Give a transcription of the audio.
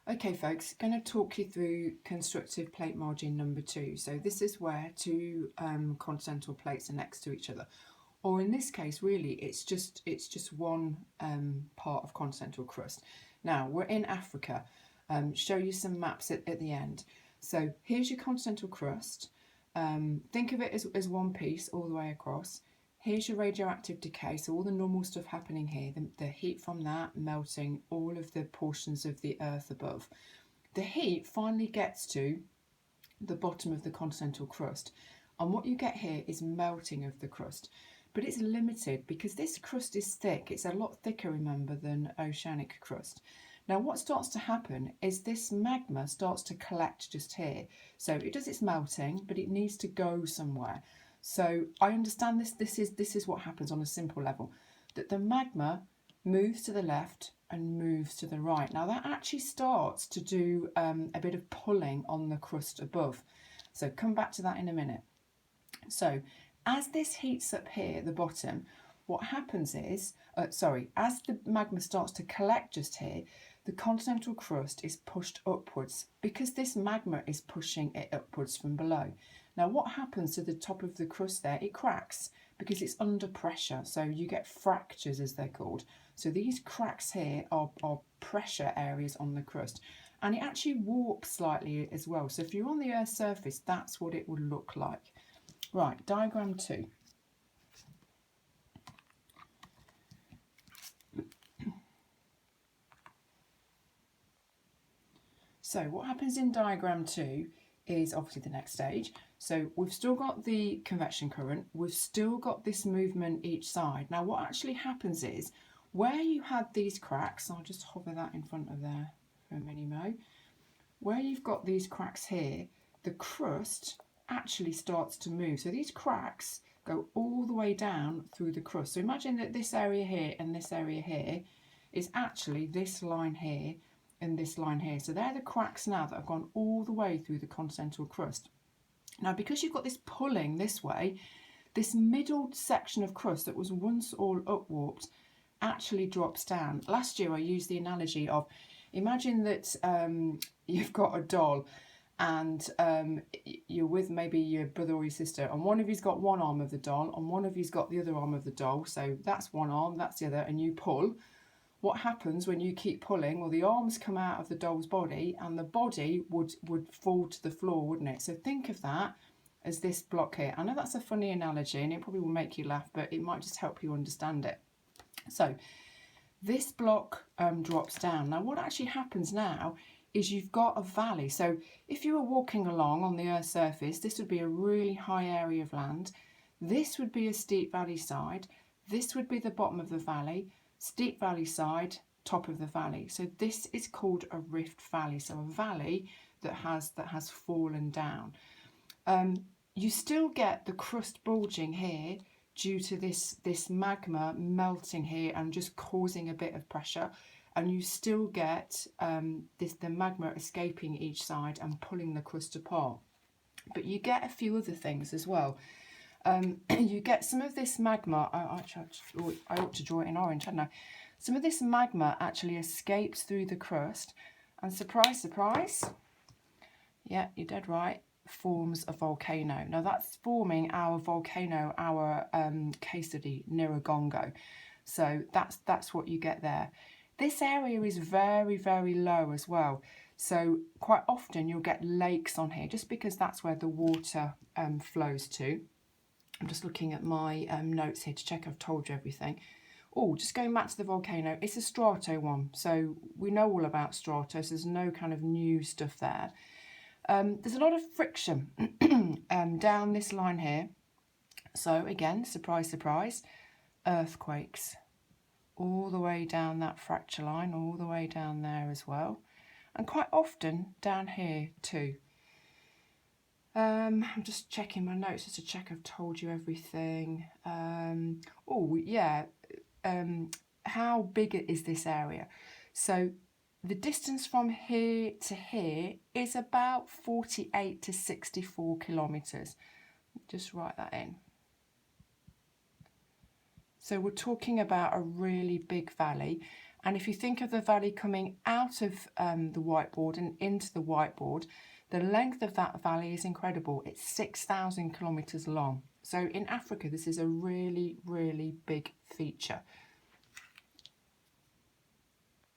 Okay folks, going to talk you through constructive plate margin number 2. So this is where two continental plates are next to each other. Or in this case, really, it's just one part of continental crust. Now, we're in Africa. Show you some maps at the end. So here's your continental crust. Think of it as one piece all the way across. Here's your radioactive decay, so all the normal stuff happening here, the heat from that melting all of the portions of the earth above. The heat finally gets to the bottom of the continental crust, and what you get here is melting of the crust. But it's limited because this crust is thick. It's a lot thicker, remember, than oceanic crust. Now what starts to happen is this magma starts to collect just here. So it does its melting, but it needs to go somewhere. So I understand this is what happens on a simple level, that the magma moves to the left and moves to the right. Now that actually starts to do a bit of pulling on the crust above. So come back to that in a minute. So as this heats up here at the bottom, what happens is, as the magma starts to collect just here, the continental crust is pushed upwards because this magma is pushing it upwards from below. Now what happens to the top of the crust there? It cracks because it's under pressure, so you get fractures as they're called. So these cracks here are pressure areas on the crust, and it actually warps slightly as well. So if you're on the Earth's surface, that's what it would look like. Right, diagram 2. So what happens in diagram 2 is obviously the next stage. So we've still got the convection current, we've still got this movement each side. Now what actually happens is, where you had these cracks, I'll just hover that in front of there for a mini-mo, where you've got these cracks here, the crust actually starts to move. So these cracks go all the way down through the crust. So imagine that this area here and this area here is actually this line here and this line here. So they're the cracks now that have gone all the way through the continental crust. Now because you've got this pulling this way, this middle section of crust that was once all upwarped actually drops down. Last year I used the analogy of, imagine that you've got a doll and you're with maybe your brother or your sister, and one of you's got one arm of the doll and one of you's got the other arm of the doll. So that's one arm, that's the other, and you pull. What happens when you keep pulling? Well, the arms come out of the doll's body and the body would fall to the floor, wouldn't it? So think of that as this block here. I know that's a funny analogy and it probably will make you laugh, but it might just help you understand it. So this block drops down. Now what actually happens now is you've got a valley. So if you were walking along on the Earth's surface, this would be a really high area of land. This would be a steep valley side. This would be the bottom of the valley. Steep valley side, top of the valley. So this is called a rift valley. So a valley that has fallen down. You still get the crust bulging here due to this magma melting here and just causing a bit of pressure, and you still get the magma escaping each side and pulling the crust apart. But you get a few other things as well. You get some of this magma, I ought to draw it in orange, hadn't I? Some of this magma actually escapes through the crust and, surprise, surprise, yeah, you're dead right, forms a volcano. Now that's forming our volcano, our case study, Nyiragongo. So that's what you get there. This area is very, very low as well. So quite often you'll get lakes on here just because that's where the water flows to. I'm just looking at my notes here to check I've told you everything. Oh, just going back to the volcano, it's a strato one. So we know all about strato, so there's no kind of new stuff there. There's a lot of friction down this line here. So again, surprise, surprise, earthquakes. All the way down that fracture line, all the way down there as well. And quite often down here too. I'm just checking my notes just to check I've told you everything. Oh yeah, how big is this area? So the distance from here to here is about 48 to 64 kilometres. Just write that in. So we're talking about a really big valley, And if you think of the valley coming out of the whiteboard and into the whiteboard, the length of that valley is incredible. It's 6,000 kilometres long. So in Africa, this is a really, really big feature.